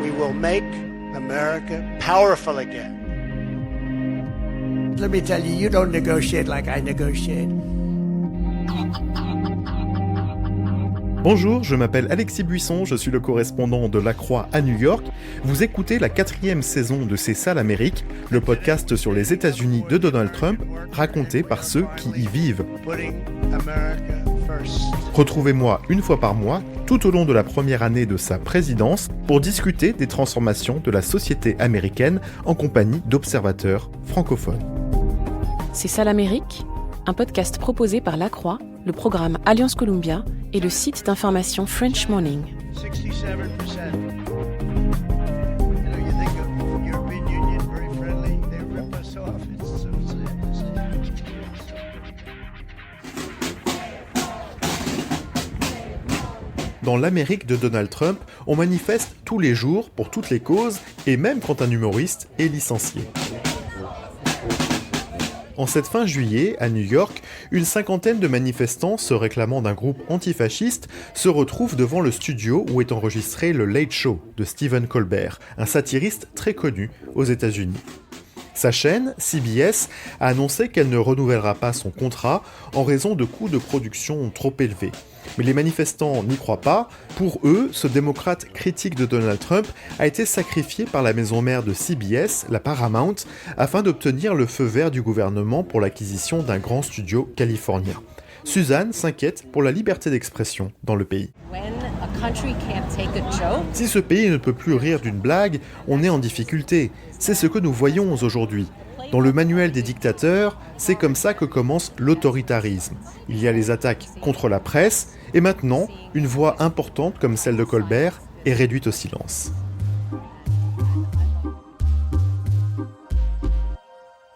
We will make America powerful again. Let me tell you, you don't negotiate like I negotiate. Bonjour, je m'appelle Alexis Buisson, je suis le correspondant de La Croix à New York. Vous écoutez la 4e saison de C'est ça l'Amérique, le podcast sur les États-Unis de Donald Trump, raconté par ceux qui y vivent. Retrouvez-moi une fois par mois, tout au long de la première année de sa présidence, pour discuter des transformations de la société américaine en compagnie d'observateurs francophones. C'est ça l'Amérique, un podcast proposé par La Croix, le programme Alliance Columbia et le site d'information French Morning. 67%. Dans l'Amérique de Donald Trump, on manifeste tous les jours pour toutes les causes et même quand un humoriste est licencié. En cette fin juillet, à New York, une cinquantaine de manifestants se réclamant d'un groupe antifasciste se retrouvent devant le studio où est enregistré le Late Show de Stephen Colbert, un satiriste très connu aux États-Unis. Sa chaîne, CBS, a annoncé qu'elle ne renouvellera pas son contrat en raison de coûts de production trop élevés. Mais les manifestants n'y croient pas. Pour eux, ce démocrate critique de Donald Trump a été sacrifié par la maison mère de CBS, la Paramount, afin d'obtenir le feu vert du gouvernement pour l'acquisition d'un grand studio californien. Suzanne s'inquiète pour la liberté d'expression dans le pays. Si ce pays ne peut plus rire d'une blague, on est en difficulté. C'est ce que nous voyons aujourd'hui. Dans le manuel des dictateurs, c'est comme ça que commence l'autoritarisme. Il y a les attaques contre la presse, et maintenant, une voix importante comme celle de Colbert est réduite au silence.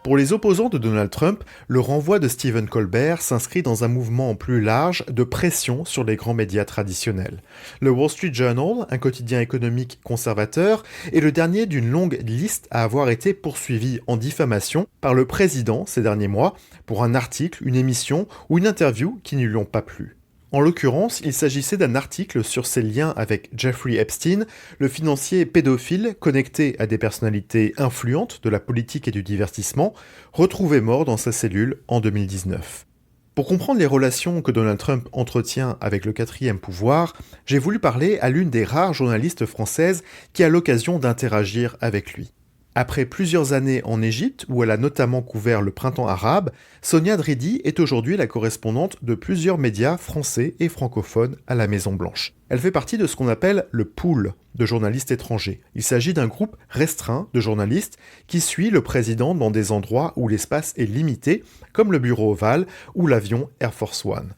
Pour les opposants de Donald Trump, le renvoi de Stephen Colbert s'inscrit dans un mouvement plus large de pression sur les grands médias traditionnels. Le Wall Street Journal, un quotidien économique conservateur, est le dernier d'une longue liste à avoir été poursuivi en diffamation par le président ces derniers mois pour un article, une émission ou une interview qui ne lui ont pas plu. En l'occurrence, il s'agissait d'un article sur ses liens avec Jeffrey Epstein, le financier pédophile connecté à des personnalités influentes de la politique et du divertissement, retrouvé mort dans sa cellule en 2019. Pour comprendre les relations que Donald Trump entretient avec le 4e pouvoir, j'ai voulu parler à l'une des rares journalistes françaises qui a l'occasion d'interagir avec lui. Après plusieurs années en Égypte, où elle a notamment couvert le printemps arabe, Sonia Dridi est aujourd'hui la correspondante de plusieurs médias français et francophones à la Maison-Blanche. Elle fait partie de ce qu'on appelle le pool de journalistes étrangers. Il s'agit d'un groupe restreint de journalistes qui suit le président dans des endroits où l'espace est limité, comme le bureau ovale ou l'avion Air Force One.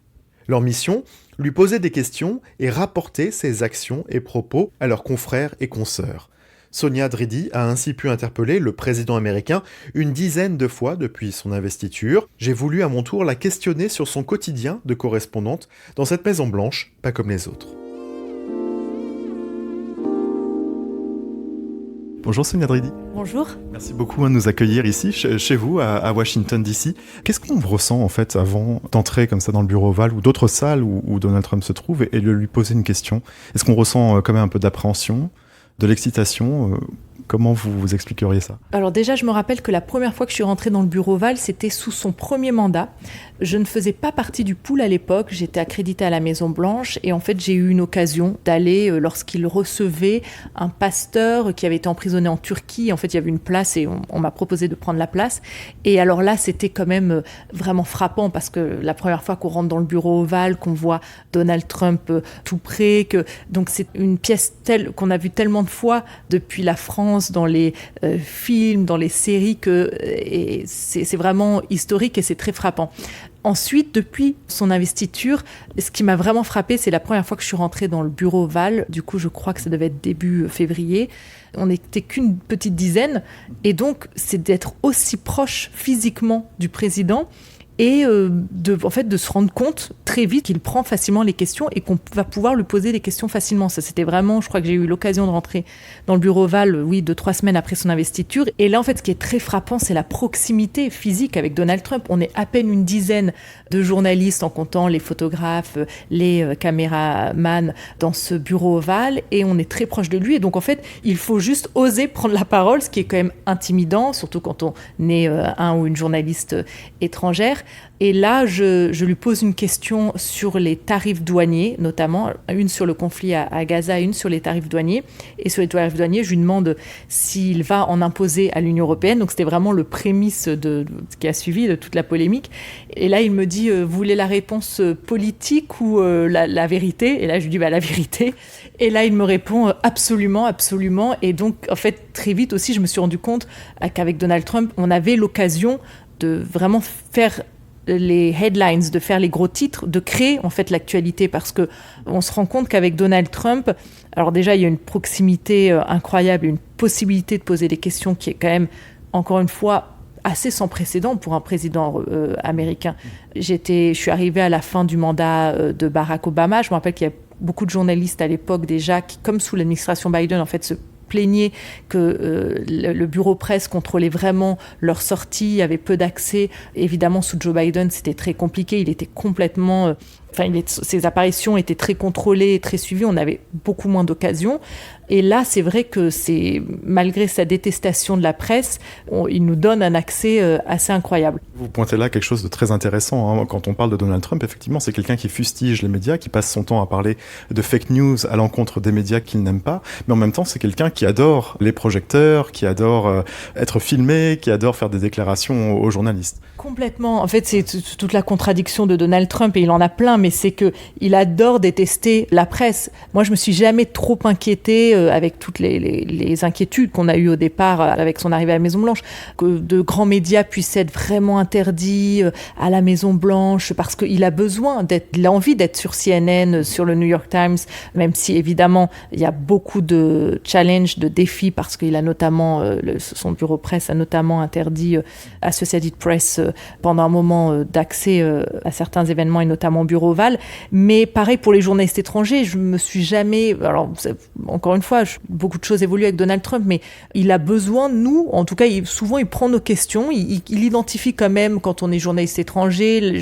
Leur mission, lui poser des questions et rapporter ses actions et propos à leurs confrères et consoeurs. Sonia Dridi a ainsi pu interpeller le président américain une dizaine de fois depuis son investiture. J'ai voulu à mon tour la questionner sur son quotidien de correspondante dans cette Maison-Blanche, pas comme les autres. Bonjour Sonia Dridi. Bonjour. Merci beaucoup de nous accueillir ici, chez vous, à Washington DC. Qu'est-ce qu'on ressent en fait avant d'entrer comme ça dans le bureau ovale ou d'autres salles où Donald Trump se trouve et de lui poser une question ? Est-ce qu'on ressent quand même un peu d'appréhension ? De l'excitation, comment vous expliqueriez ça ? Alors déjà, je me rappelle que la première fois que je suis rentrée dans le bureau ovale, c'était sous son premier mandat. Je ne faisais pas partie du pool à l'époque, j'étais accréditée à la Maison-Blanche et en fait j'ai eu une occasion d'aller lorsqu'il recevait un pasteur qui avait été emprisonné en Turquie. En fait il y avait une place et on m'a proposé de prendre la place. Et alors là c'était quand même vraiment frappant parce que la première fois qu'on rentre dans le bureau ovale, qu'on voit Donald Trump tout près, donc c'est une pièce telle qu'on a vue tellement de fois depuis la France dans les films, dans les séries et c'est vraiment historique et c'est très frappant. Ensuite, depuis son investiture, ce qui m'a vraiment frappée, c'est la première fois que je suis rentrée dans le bureau ovale. Du coup, je crois que ça devait être début février. On n'était qu'une petite dizaine. Et donc, c'est d'être aussi proche physiquement du président et de se rendre compte très vite qu'il prend facilement les questions et qu'on va pouvoir lui poser des questions facilement. Ça, c'était vraiment, je crois que j'ai eu l'occasion de rentrer dans le bureau Oval, 2-3 semaines après son investiture. Et là, en fait, ce qui est très frappant, c'est la proximité physique avec Donald Trump. On est à peine une dizaine de journalistes, en comptant les photographes, les caméramans dans ce bureau Oval, et on est très proche de lui. Et donc, en fait, il faut juste oser prendre la parole, ce qui est quand même intimidant, surtout quand on est un ou une journaliste étrangère. Et là, je lui pose une question sur les tarifs douaniers, notamment une sur le conflit à Gaza et une sur les tarifs douaniers. Et sur les tarifs douaniers, je lui demande s'il va en imposer à l'Union européenne. Donc, c'était vraiment le prémisse de ce qui a suivi de toute la polémique. Et là, il me dit, vous voulez la réponse politique ou la vérité ? Et là, je lui dis, la vérité. Et là, il me répond, absolument, absolument. Et donc, en fait, très vite aussi, je me suis rendu compte qu'avec Donald Trump, on avait l'occasion de vraiment faire les headlines, de faire les gros titres, de créer en fait l'actualité, parce que on se rend compte qu'avec Donald Trump, alors déjà il y a une proximité incroyable, une possibilité de poser des questions qui est quand même, encore une fois, assez sans précédent pour un président américain. Je suis arrivée à la fin du mandat de Barack Obama. Je me rappelle qu'il y a beaucoup de journalistes à l'époque déjà qui, comme sous l'administration Biden, en fait, se plaignaient que le bureau presse contrôlait vraiment leur sortie, il y avait peu d'accès. Évidemment, sous Joe Biden, c'était très compliqué. Il était complètement... ses apparitions étaient très contrôlées et très suivies. On avait beaucoup moins d'occasions. Et là, c'est vrai que malgré sa détestation de la presse, il nous donne un accès assez incroyable. Vous pointez là quelque chose de très intéressant. Hein. Quand on parle de Donald Trump, effectivement, c'est quelqu'un qui fustige les médias, qui passe son temps à parler de fake news à l'encontre des médias qu'il n'aime pas. Mais en même temps, c'est quelqu'un qui adore les projecteurs, qui adore être filmé, qui adore faire des déclarations aux journalistes. Complètement. En fait, c'est toute la contradiction de Donald Trump, et il en a plein, mais c'est qu'il adore détester la presse. Moi, je me suis jamais trop inquiétée avec toutes les inquiétudes qu'on a eues au départ avec son arrivée à la Maison-Blanche, que de grands médias puissent être vraiment interdits à la Maison-Blanche, parce qu'il a il a envie d'être sur CNN, sur le New York Times, même si évidemment il y a beaucoup de challenges, de défis, parce qu'il a notamment, son bureau presse a notamment interdit Associated Press pendant un moment d'accès à certains événements, et notamment au bureau Oval. Mais pareil pour les journalistes étrangers, je me suis jamais... Alors, encore une fois, beaucoup de choses évoluent avec Donald Trump, mais il a besoin, nous, en tout cas, souvent il prend nos questions, il identifie quand même quand on est journaliste étranger,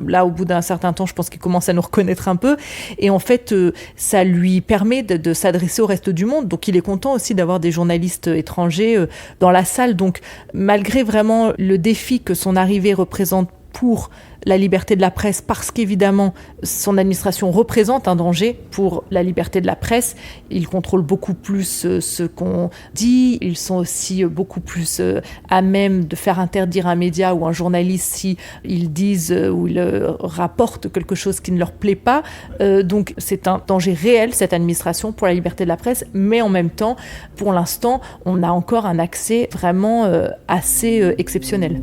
là, au bout d'un certain temps, je pense qu'il commence à nous reconnaître un peu, et en fait, ça lui permet de s'adresser au reste du monde, donc il est content aussi d'avoir des journalistes étrangers dans la salle. Donc, malgré vraiment le défi que son arrivée représente pour la liberté de la presse, parce qu'évidemment, son administration représente un danger pour la liberté de la presse. Ils contrôlent beaucoup plus ce qu'on dit. Ils sont aussi beaucoup plus à même de faire interdire un média ou un journaliste si ils disent ou ils rapportent quelque chose qui ne leur plaît pas. Donc, c'est un danger réel, cette administration, pour la liberté de la presse. Mais en même temps, pour l'instant, on a encore un accès vraiment assez exceptionnel.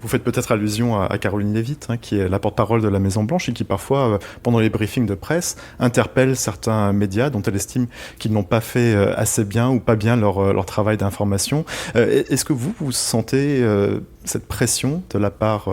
Vous faites peut-être allusion à Caroline Leavitt, qui est la porte-parole de la Maison-Blanche et qui parfois, pendant les briefings de presse, interpelle certains médias dont elle estime qu'ils n'ont pas fait assez bien ou pas bien leur travail d'information. Est-ce que vous sentez cette pression de la part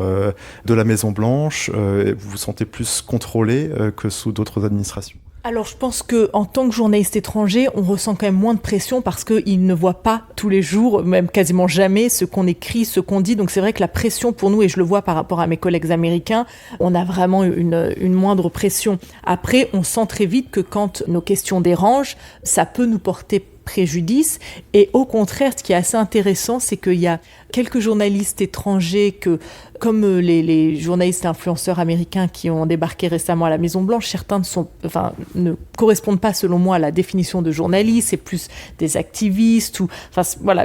de la Maison-Blanche ? Vous vous sentez plus contrôlé que sous d'autres administrations ? Alors, je pense qu'en tant que journaliste étranger, on ressent quand même moins de pression parce qu'ils ne voient pas tous les jours, même quasiment jamais, ce qu'on écrit, ce qu'on dit. Donc, c'est vrai que la pression pour nous, et je le vois par rapport à mes collègues américains, on a vraiment une moindre pression. Après, on sent très vite que quand nos questions dérangent, ça peut nous porter préjudice. Et au contraire, ce qui est assez intéressant, c'est qu'il y a quelques journalistes étrangers que, comme les journalistes influenceurs américains qui ont débarqué récemment à la Maison-Blanche, certains ne correspondent pas, selon moi, à la définition de journaliste. C'est plus des activistes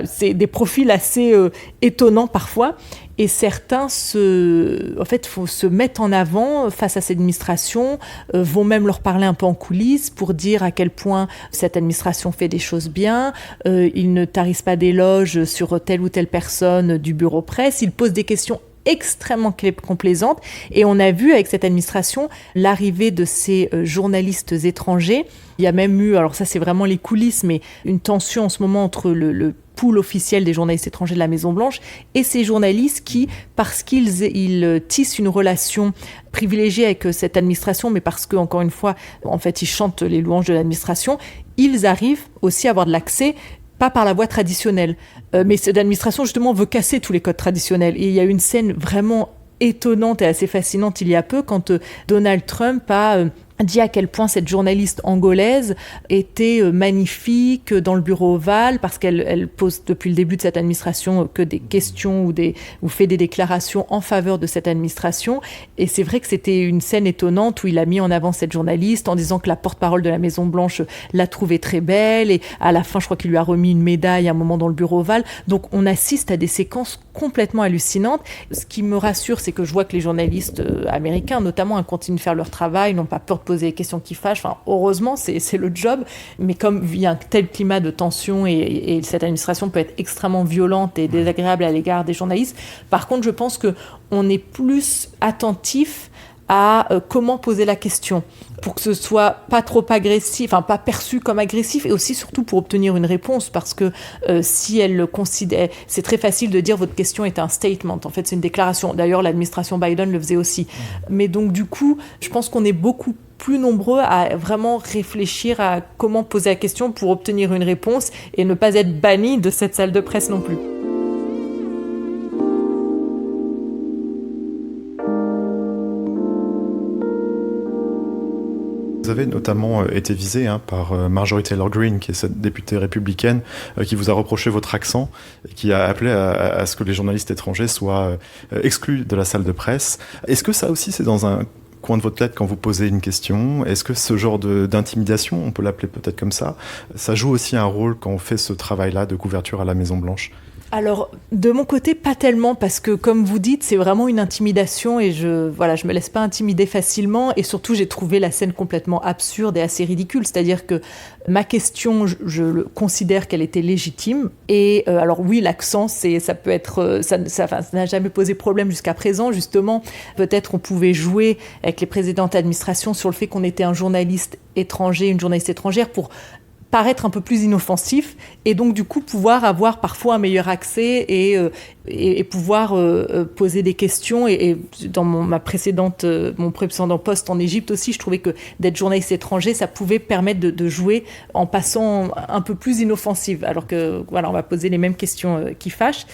c'est des profils assez étonnants parfois. Et certains se mettent en avant face à cette administration, vont même leur parler un peu en coulisses pour dire à quel point cette administration fait des choses bien. Ils ne tarissent pas d'éloges sur telle ou telle personne du bureau presse. Ils posent des questions extrêmement complaisantes. Et on a vu avec cette administration l'arrivée de ces journalistes étrangers. Il y a même eu, alors ça c'est vraiment les coulisses, mais une tension en ce moment entre le pool officiel des journalistes étrangers de la Maison-Blanche, et ces journalistes qui, parce qu'ils tissent une relation privilégiée avec cette administration, mais parce que, encore une fois, en fait, ils chantent les louanges de l'administration, ils arrivent aussi à avoir de l'accès, pas par la voie traditionnelle. Mais cette administration, justement, veut casser tous les codes traditionnels. Et il y a une scène vraiment étonnante et assez fascinante il y a peu, quand Donald Trump a dit à quel point cette journaliste angolaise était magnifique dans le bureau ovale, parce qu'elle pose depuis le début de cette administration que des questions ou fait des déclarations en faveur de cette administration. Et c'est vrai que c'était une scène étonnante où il a mis en avant cette journaliste en disant que la porte-parole de la Maison-Blanche l'a trouvée très belle, et à la fin je crois qu'il lui a remis une médaille à un moment dans le bureau ovale. Donc on assiste à des séquences complètement hallucinantes. Ce qui me rassure, c'est que je vois que les journalistes américains notamment continuent de faire leur travail, n'ont pas peur de poser des questions qui fâchent. Enfin, heureusement, c'est le job. Mais comme il y a un tel climat de tension et cette administration peut être extrêmement violente et désagréable à l'égard des journalistes, par contre, je pense qu'on est plus attentif à comment poser la question pour que ce soit pas trop agressif, enfin pas perçu comme agressif, et aussi surtout pour obtenir une réponse, parce que si elle le considère, c'est très facile de dire votre question est un statement, en fait c'est une déclaration. D'ailleurs l'administration Biden le faisait aussi. Mais donc du coup, je pense qu'on est beaucoup plus nombreux à vraiment réfléchir à comment poser la question pour obtenir une réponse et ne pas être banni de cette salle de presse non plus. Vous avez notamment été visé par Marjorie Taylor Greene, qui est cette députée républicaine, qui vous a reproché votre accent et qui a appelé à ce que les journalistes étrangers soient exclus de la salle de presse. Est-ce que ça aussi, c'est dans un coin de votre tête quand vous posez une question? Est-ce que ce genre d'intimidation, on peut l'appeler peut-être comme ça joue aussi un rôle quand on fait ce travail-là de couverture à la Maison-Blanche? Alors, de mon côté, pas tellement, parce que, comme vous dites, c'est vraiment une intimidation et je me laisse pas intimider facilement, et surtout, j'ai trouvé la scène complètement absurde et assez ridicule, c'est-à-dire que ma question, je considère qu'elle était légitime, et alors oui, l'accent, ça peut être, ça n'a jamais posé problème jusqu'à présent, justement, peut-être on pouvait jouer avec les précédentes administrations sur le fait qu'on était un journaliste étranger, une journaliste étrangère, pour paraître un peu plus inoffensif, et donc du coup pouvoir avoir parfois un meilleur accès et pouvoir poser des questions. Et dans mon précédent poste en Égypte aussi, je trouvais que d'être journaliste étranger, ça pouvait permettre de jouer en passant un peu plus inoffensive, alors que voilà, on va poser les mêmes questions qui fâchent.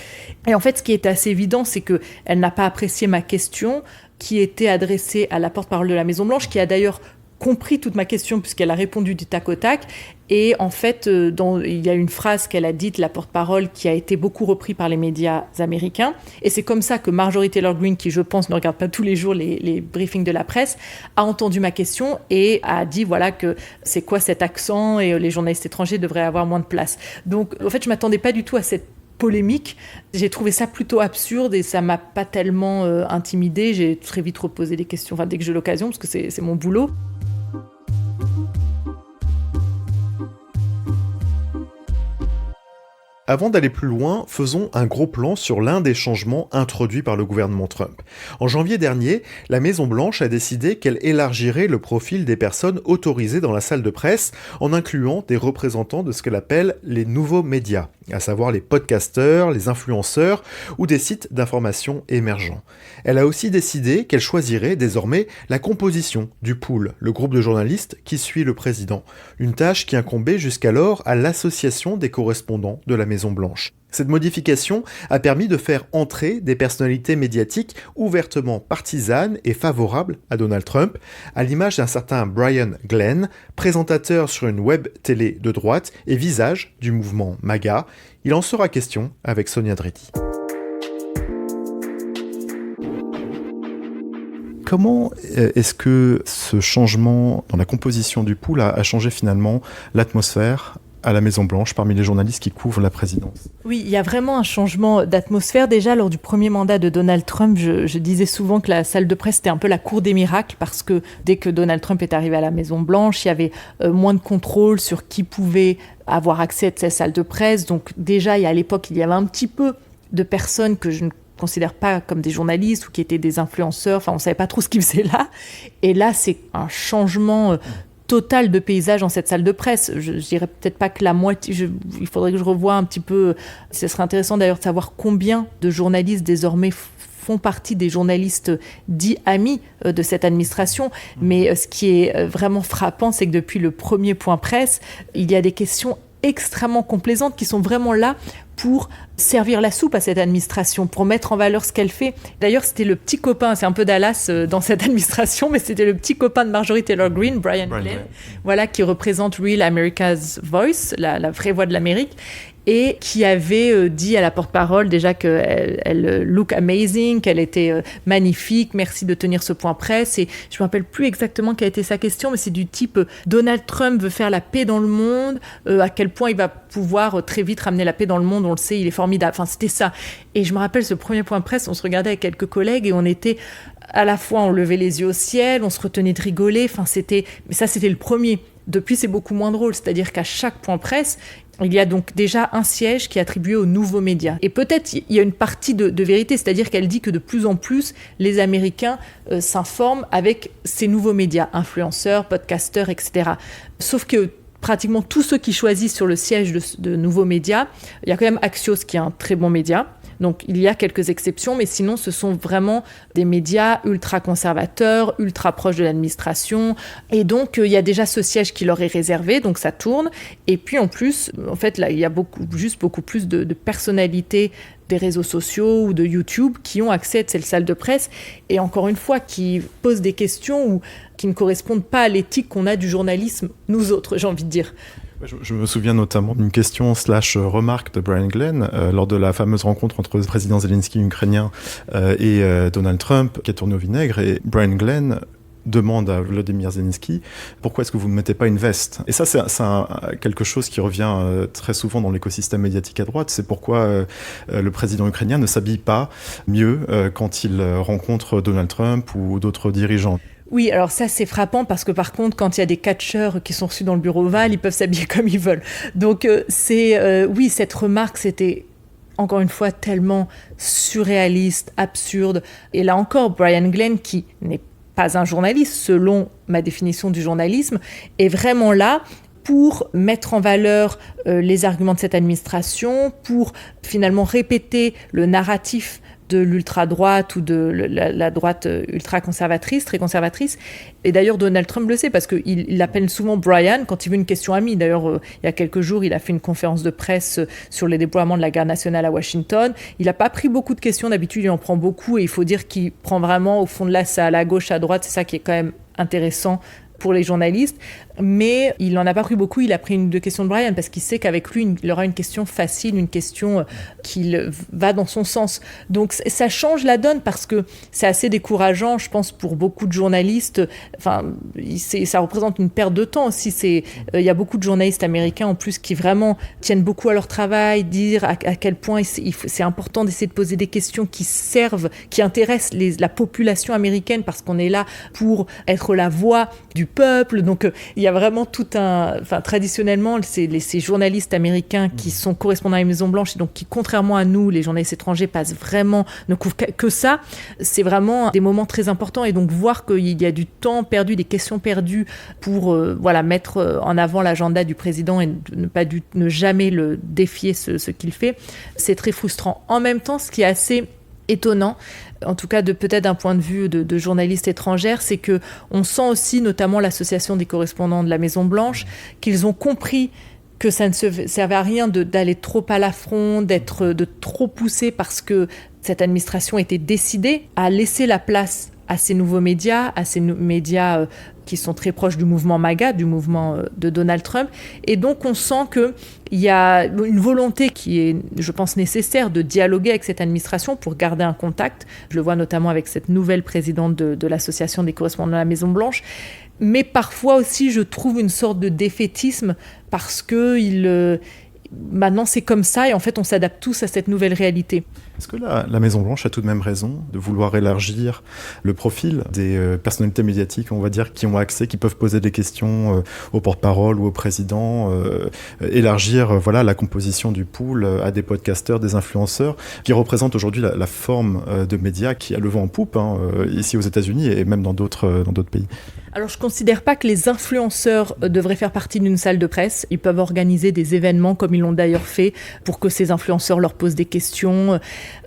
Et en fait, ce qui est assez évident, c'est qu'elle n'a pas apprécié ma question, qui était adressée à la porte-parole de la Maison-Blanche, qui a d'ailleurs compris toute ma question puisqu'elle a répondu du tac au tac. Et en fait, il y a une phrase qu'elle a dite, la porte-parole, qui a été beaucoup reprise par les médias américains. Et c'est comme ça que Marjorie Taylor Greene, qui je pense ne regarde pas tous les jours les briefings de la presse, a entendu ma question et a dit voilà que c'est quoi cet accent et les journalistes étrangers devraient avoir moins de place. Donc en fait, je m'attendais pas du tout à cette polémique. J'ai trouvé ça plutôt absurde et ça m'a pas tellement intimidée. J'ai très vite reposé des questions, dès que j'ai l'occasion, parce que c'est mon boulot. Avant d'aller plus loin, faisons un gros plan sur l'un des changements introduits par le gouvernement Trump. En janvier dernier, la Maison-Blanche a décidé qu'elle élargirait le profil des personnes autorisées dans la salle de presse en incluant des représentants de ce qu'elle appelle les nouveaux médias, à savoir les podcasteurs, les influenceurs ou des sites d'information émergents. Elle a aussi décidé qu'elle choisirait désormais la composition du pool, le groupe de journalistes qui suit le président, une tâche qui incombait jusqu'alors à l'association des correspondants de la Maison-Blanche. Cette modification a permis de faire entrer des personnalités médiatiques ouvertement partisanes et favorables à Donald Trump, à l'image d'un certain Brian Glenn, présentateur sur une web télé de droite et visage du mouvement MAGA. Il en sera question avec Sonia Andretti. Comment est-ce que ce changement dans la composition du pool a changé finalement l'atmosphère à la Maison-Blanche parmi les journalistes qui couvrent la présidence? Oui, il y a vraiment un changement d'atmosphère. Déjà, lors du premier mandat de Donald Trump, je disais souvent que la salle de presse était un peu la cour des miracles, parce que dès que Donald Trump est arrivé à la Maison-Blanche, il y avait moins de contrôle sur qui pouvait avoir accès à cette salle de presse. Donc déjà, à l'époque, il y avait un petit peu de personnes que je ne considère pas comme des journalistes ou qui étaient des influenceurs. On ne savait pas trop ce qu'ils faisaient là. Et là, c'est un changement total de paysage dans cette salle de presse. Je dirais peut-être pas que la moitié. Il faudrait que je revoie un petit peu. Ce serait intéressant d'ailleurs de savoir combien de journalistes désormais font partie des journalistes dits amis de cette administration. Mais ce qui est vraiment frappant, c'est que depuis le premier point presse, il y a des questions extrêmement complaisantes qui sont vraiment là pour servir la soupe à cette administration, pour mettre en valeur ce qu'elle fait. D'ailleurs, c'était le petit copain, c'est un peu Dallas dans cette administration, mais c'était le petit copain de Marjorie Taylor Greene, Brian Glenn, voilà, qui représente Real America's Voice, la vraie voix de l'Amérique, et qui avait dit à la porte-parole déjà qu'elle look amazing, qu'elle était magnifique, merci de tenir ce point presse. Et je ne me rappelle plus exactement quelle était sa question, mais c'est du type Donald Trump veut faire la paix dans le monde, à quel point il va pouvoir très vite ramener la paix dans le monde, on le sait, il est formidable. Enfin, c'était ça. Et je me rappelle ce premier point presse, on se regardait avec quelques collègues et on était à la fois, on levait les yeux au ciel, on se retenait de rigoler. Enfin, c'était le premier. Depuis, c'est beaucoup moins drôle, c'est-à-dire qu'à chaque point presse, il y a donc déjà un siège qui est attribué aux nouveaux médias. Et peut-être il y a une partie de vérité, c'est-à-dire qu'elle dit que de plus en plus, les Américains s'informent avec ces nouveaux médias, influenceurs, podcasteurs, etc. Sauf que pratiquement tous ceux qui choisissent sur le siège de nouveaux médias, il y a quand même Axios qui est un très bon média. Donc, il y a quelques exceptions, mais sinon, ce sont vraiment des médias ultra-conservateurs, ultra-proches de l'administration. Et donc, il y a déjà ce siège qui leur est réservé, donc ça tourne. Et puis, en plus, en fait, là, il y a beaucoup plus de personnalités des réseaux sociaux ou de YouTube qui ont accès à cette salle de presse et encore une fois, qui posent des questions ou qui ne correspondent pas à l'éthique qu'on a du journalisme, nous autres, j'ai envie de dire. Je me souviens notamment d'une question / remarque de Brian Glenn lors de la fameuse rencontre entre le président Zelensky ukrainien et Donald Trump qui a tourné au vinaigre. Et Brian Glenn demande à Volodymyr Zelensky pourquoi est-ce que vous ne mettez pas une veste. Et ça, c'est quelque chose qui revient très souvent dans l'écosystème médiatique à droite. C'est pourquoi le président ukrainien ne s'habille pas mieux quand il rencontre Donald Trump ou d'autres dirigeants. Oui, alors ça c'est frappant parce que par contre quand il y a des catcheurs qui sont reçus dans le bureau ovale, ils peuvent s'habiller comme ils veulent. Donc oui, cette remarque c'était encore une fois tellement surréaliste, absurde. Et là encore, Brian Glenn, qui n'est pas un journaliste selon ma définition du journalisme, est vraiment là pour mettre en valeur les arguments de cette administration, pour finalement répéter le narratif de l'ultra-droite ou de la droite ultra-conservatrice, très conservatrice. Et d'ailleurs, Donald Trump le sait parce qu'il l'appelle souvent Brian quand il veut une question amie. D'ailleurs, il y a quelques jours, il a fait une conférence de presse sur les déploiements de la garde nationale à Washington. Il n'a pas pris beaucoup de questions. D'habitude, il en prend beaucoup et il faut dire qu'il prend vraiment au fond de l'asse à la gauche, à droite. C'est ça qui est quand même intéressant pour les journalistes, mais il n'en a pas pris beaucoup, il a pris une ou deux questions de Brian parce qu'il sait qu'avec lui, il aura une question facile, une question qui va dans son sens. Donc ça change la donne parce que c'est assez décourageant, je pense, pour beaucoup de journalistes. Enfin, ça représente une perte de temps aussi. Il y a beaucoup de journalistes américains en plus qui vraiment tiennent beaucoup à leur travail, dire à quel point c'est important d'essayer de poser des questions qui servent, qui intéressent la population américaine parce qu'on est là pour être la voix du peuple. Donc il y a vraiment traditionnellement ces journalistes américains qui sont correspondants à la Maison-Blanche et donc qui, contrairement à nous, les journalistes étrangers ne couvrent que ça, c'est vraiment des moments très importants. Et donc voir qu'il y a du temps perdu, des questions perdues pour mettre en avant l'agenda du président et ne jamais le défier ce qu'il fait, c'est très frustrant. En même temps, ce qui est assez étonnant, en tout cas peut-être d'un point de vue de journalistes étrangères, c'est qu'on sent aussi, notamment l'association des correspondants de la Maison-Blanche, qu'ils ont compris que ça ne servait à rien d'aller trop à l'affront, de trop pousser parce que cette administration était décidée à laisser la place à ces nouveaux médias, médias qui sont très proches du mouvement MAGA, du mouvement de Donald Trump. Et donc, on sent qu'il y a une volonté qui est, je pense, nécessaire de dialoguer avec cette administration pour garder un contact. Je le vois notamment avec cette nouvelle présidente de l'Association des correspondants de la Maison-Blanche. Mais parfois aussi, je trouve une sorte de défaitisme parce que maintenant, c'est comme ça et en fait, on s'adapte tous à cette nouvelle réalité. Est-ce que la Maison-Blanche a tout de même raison de vouloir élargir le profil des personnalités médiatiques, on va dire, qui ont accès, qui peuvent poser des questions au porte-parole ou au président, élargir la composition du pool à des podcasteurs, des influenceurs, qui représentent aujourd'hui la forme de médias qui a le vent en poupe, ici aux États-Unis et même dans d'autres pays? Alors, je ne considère pas que les influenceurs devraient faire partie d'une salle de presse. Ils peuvent organiser des événements, comme ils l'ont d'ailleurs fait, pour que ces influenceurs leur posent des questions.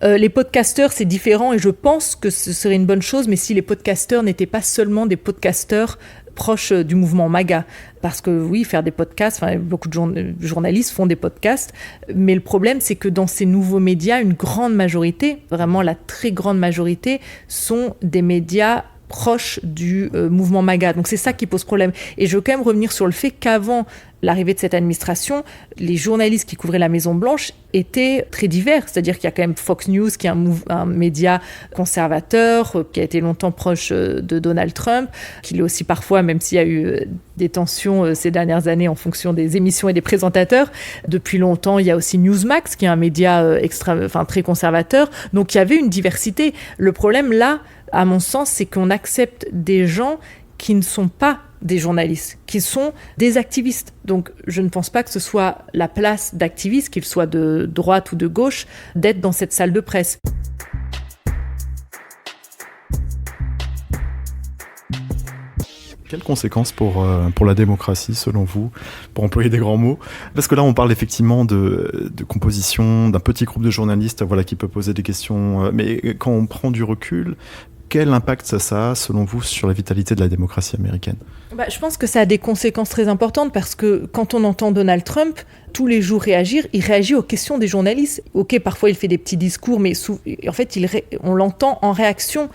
Les podcasteurs, c'est différent et je pense que ce serait une bonne chose, mais si les podcasteurs n'étaient pas seulement des podcasteurs proches du mouvement MAGA. Parce que oui, faire des podcasts, beaucoup de journalistes font des podcasts, mais le problème, c'est que dans ces nouveaux médias, une grande majorité, vraiment la très grande majorité, sont des médias proche du mouvement MAGA. Donc c'est ça qui pose problème. Et je veux quand même revenir sur le fait qu'avant l'arrivée de cette administration, les journalistes qui couvraient la Maison-Blanche étaient très divers. C'est-à-dire qu'il y a quand même Fox News, qui est un média conservateur, qui a été longtemps proche de Donald Trump, qui l'est aussi parfois, même s'il y a eu des tensions ces dernières années en fonction des émissions et des présentateurs. Depuis longtemps, il y a aussi Newsmax, qui est un média très conservateur. Donc il y avait une diversité. Le problème là, à mon sens, c'est qu'on accepte des gens qui ne sont pas des journalistes, qui sont des activistes. Donc, je ne pense pas que ce soit la place d'activistes, qu'ils soient de droite ou de gauche, d'être dans cette salle de presse. Quelles conséquences pour la démocratie, selon vous, pour employer des grands mots? Parce que là, on parle effectivement de composition, d'un petit groupe de journalistes qui peut poser des questions. Mais quand on prend du recul, quel impact ça a, selon vous, sur la vitalité de la démocratie américaine? Je pense que ça a des conséquences très importantes parce que quand on entend Donald Trump tous les jours réagir, il réagit aux questions des journalistes. Ok, parfois il fait des petits discours, mais en fait, on l'entend en réaction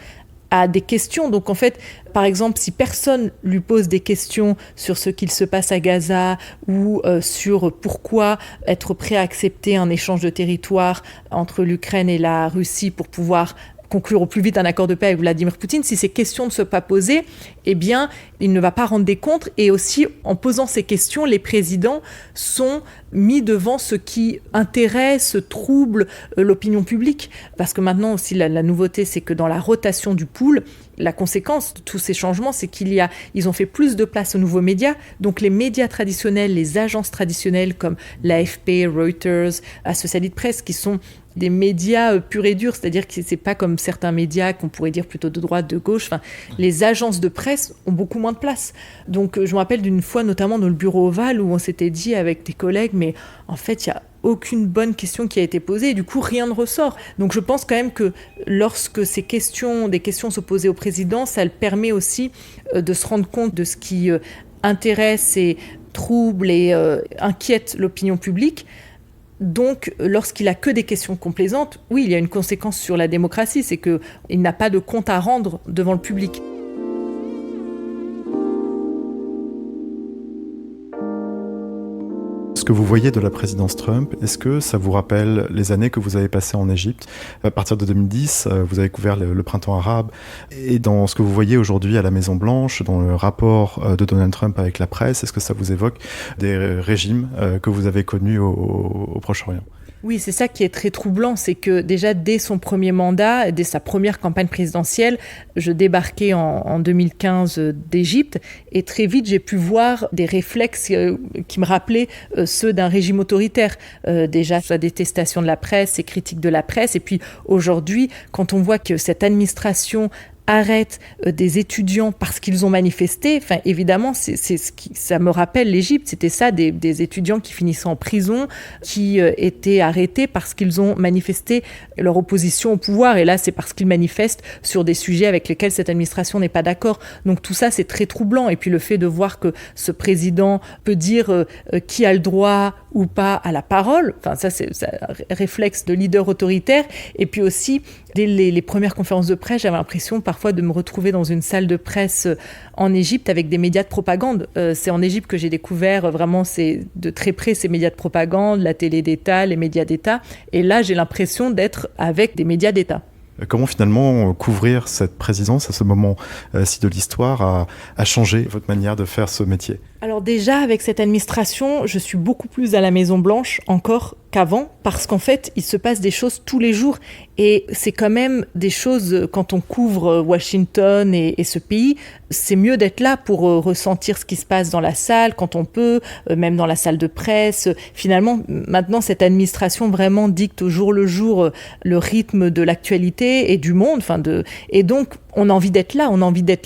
à des questions. Donc en fait, par exemple, si personne lui pose des questions sur ce qu'il se passe à Gaza ou sur pourquoi être prêt à accepter un échange de territoire entre l'Ukraine et la Russie pour pouvoir conclure au plus vite un accord de paix avec Vladimir Poutine, si ces questions ne sont pas posées, eh bien, il ne va pas rendre des comptes. Et aussi, en posant ces questions, les présidents sont mis devant ce qui intéresse, trouble l'opinion publique. Parce que maintenant aussi, la nouveauté, c'est que dans la rotation du pool, la conséquence de tous ces changements, c'est ils ont fait plus de place aux nouveaux médias. Donc les médias traditionnels, les agences traditionnelles comme l'AFP, Reuters, Associated Press, qui sont des médias purs et durs, c'est-à-dire que c'est pas comme certains médias qu'on pourrait dire plutôt de droite, de gauche. Les agences de presse ont beaucoup moins de place. Donc je me rappelle d'une fois, notamment dans le bureau ovale, où on s'était dit avec des collègues, mais en fait, il y a aucune bonne question qui a été posée et du coup rien ne ressort. Donc je pense quand même que lorsque des questions sont posées au président, ça le permet aussi de se rendre compte de ce qui intéresse et trouble et inquiète l'opinion publique. Donc, lorsqu'il a que des questions complaisantes, oui, il y a une conséquence sur la démocratie, c'est qu'il n'a pas de compte à rendre devant le public. Ce que vous voyez de la présidence Trump, est-ce que ça vous rappelle les années que vous avez passées en Égypte? À partir de 2010, vous avez couvert le printemps arabe. Et dans ce que vous voyez aujourd'hui à la Maison-Blanche, dans le rapport de Donald Trump avec la presse, est-ce que ça vous évoque des régimes que vous avez connus au Proche-Orient? Oui, c'est ça qui est très troublant, c'est que déjà dès son premier mandat, dès sa première campagne présidentielle, je débarquais en 2015 d'Égypte et très vite j'ai pu voir des réflexes qui me rappelaient ceux d'un régime autoritaire. Déjà sa détestation de la presse, ses critiques de la presse, et puis aujourd'hui, quand on voit que cette administration arrête des étudiants parce qu'ils ont manifesté, évidemment, ça me rappelle l'Égypte, c'était ça, des étudiants qui finissaient en prison, qui étaient arrêtés parce qu'ils ont manifesté leur opposition au pouvoir, et là, c'est parce qu'ils manifestent sur des sujets avec lesquels cette administration n'est pas d'accord. Donc tout ça, c'est très troublant, et puis le fait de voir que ce président peut dire qui a le droit ou pas à la parole, ça, c'est un réflexe de leader autoritaire, et puis aussi, dès les premières conférences de presse, j'avais l'impression parfois de me retrouver dans une salle de presse en Égypte avec des médias de propagande. C'est en Égypte que j'ai découvert vraiment de très près ces médias de propagande, la télé d'État, les médias d'État. Et là, j'ai l'impression d'être avec des médias d'État. Comment finalement couvrir cette présidence à ce moment-ci de l'histoire a changé votre manière de faire ce métier ? Alors déjà, avec cette administration, je suis beaucoup plus à la Maison-Blanche encore qu'avant, parce qu'en fait, il se passe des choses tous les jours. Et c'est quand même des choses, quand on couvre Washington et ce pays, c'est mieux d'être là pour ressentir ce qui se passe dans la salle, quand on peut, même dans la salle de presse. Finalement, maintenant, cette administration vraiment dicte au jour le jour le rythme de l'actualité et du monde. Et donc, on a envie d'être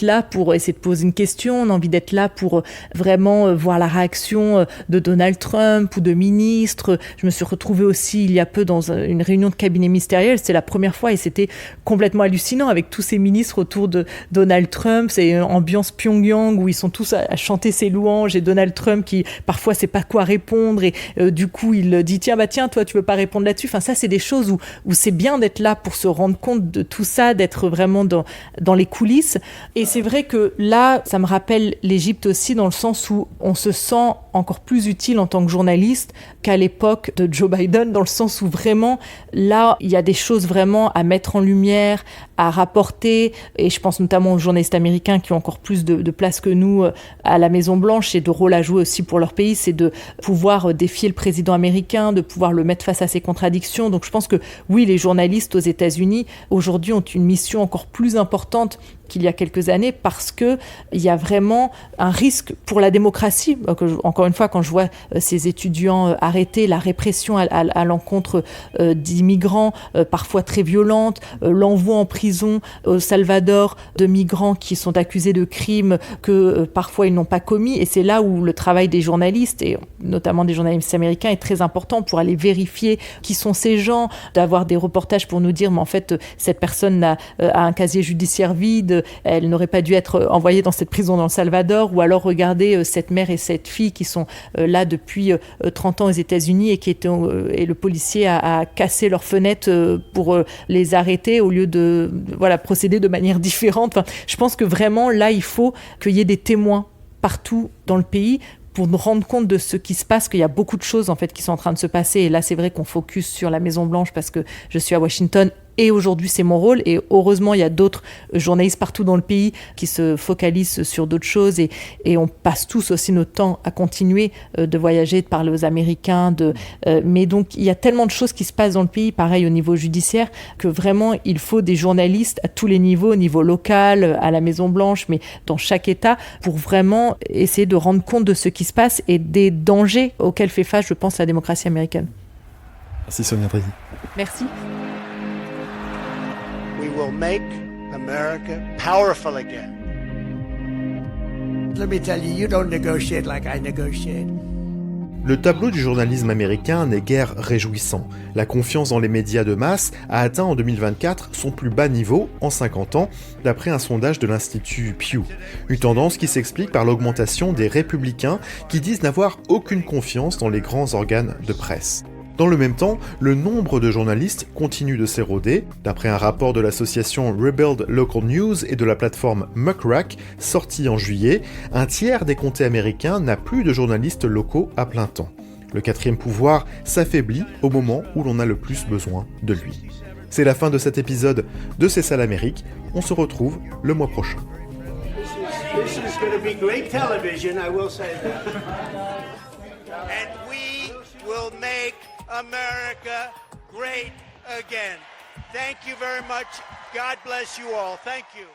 là pour essayer de poser une question, on a envie d'être là pour vraiment voir la réaction de Donald Trump ou de ministres. Je me suis retrouvée aussi il y a peu dans une réunion de cabinet ministériel, c'est la première fois et c'était complètement hallucinant avec tous ces ministres autour de Donald Trump. C'est une ambiance Pyongyang où ils sont tous à chanter ses louanges et Donald Trump qui parfois sait pas quoi répondre et du coup il dit tiens toi tu veux pas répondre là-dessus. Enfin ça c'est des choses où c'est bien d'être là pour se rendre compte de tout ça, d'être vraiment dans les coulisses. Et c'est vrai que là, ça me rappelle l'Égypte aussi dans le sens où on se sent encore plus utile en tant que journaliste qu'à l'époque de Joe Biden, dans le sens où vraiment, là, il y a des choses vraiment à mettre en lumière, à rapporter. Et je pense notamment aux journalistes américains qui ont encore plus de place que nous à la Maison-Blanche et de rôle à jouer aussi pour leur pays, c'est de pouvoir défier le président américain, de pouvoir le mettre face à ses contradictions. Donc je pense que oui, les journalistes aux États-Unis aujourd'hui ont une mission encore plus importante qu'il y a quelques années parce que il y a vraiment un risque pour la démocratie. Encore une fois, quand je vois ces étudiants arrêtés, la répression à l'encontre d'immigrants, parfois très violente, l'envoi en prison au Salvador de migrants qui sont accusés de crimes que parfois ils n'ont pas commis. Et c'est là où le travail des journalistes, et notamment des journalistes américains, est très important pour aller vérifier qui sont ces gens, d'avoir des reportages pour nous dire mais en fait cette personne a un casier judiciaire vide, elle n'aurait pas dû être envoyée dans cette prison dans le Salvador, ou alors regarder cette mère et cette fille qui sont là depuis 30 ans aux États-Unis et et le policier a cassé leurs fenêtres pour les arrêter au lieu de procéder de manière différente. Enfin, je pense que vraiment là il faut qu'il y ait des témoins partout dans le pays pour nous rendre compte de ce qui se passe, qu'il y a beaucoup de choses en fait qui sont en train de se passer. Et là, c'est vrai qu'on focus sur la Maison-Blanche parce que je suis à Washington et aujourd'hui, c'est mon rôle. Et heureusement, il y a d'autres journalistes partout dans le pays qui se focalisent sur d'autres choses. Et on passe tous aussi notre temps à continuer de voyager, de parler aux Américains. Mais donc, il y a tellement de choses qui se passent dans le pays, pareil au niveau judiciaire, que vraiment, il faut des journalistes à tous les niveaux, au niveau local, à la Maison-Blanche, mais dans chaque État, pour vraiment essayer de rendre compte de ce qui se passe et des dangers auxquels fait face, je pense, la démocratie américaine. Merci Sonia Drisy. Merci. We will make America powerful again. Let me tell you, you don't negotiate like I negotiate. Le tableau du journalisme américain n'est guère réjouissant. La confiance dans les médias de masse a atteint en 2024 son plus bas niveau en 50 ans, d'après un sondage de l'Institut Pew. Une tendance qui s'explique par l'augmentation des républicains qui disent n'avoir aucune confiance dans les grands organes de presse. Dans le même temps, le nombre de journalistes continue de s'éroder. D'après un rapport de l'association Rebuild Local News et de la plateforme Muckrack, sorti en juillet, un tiers des comtés américains n'a plus de journalistes locaux à plein temps. Le quatrième pouvoir s'affaiblit au moment où l'on a le plus besoin de lui. C'est la fin de cet épisode de C'est ça l'Amérique. On se retrouve le mois prochain. This is going to be great television, I will say that. And we will make America great again. Thank you very much. God bless you all. Thank you.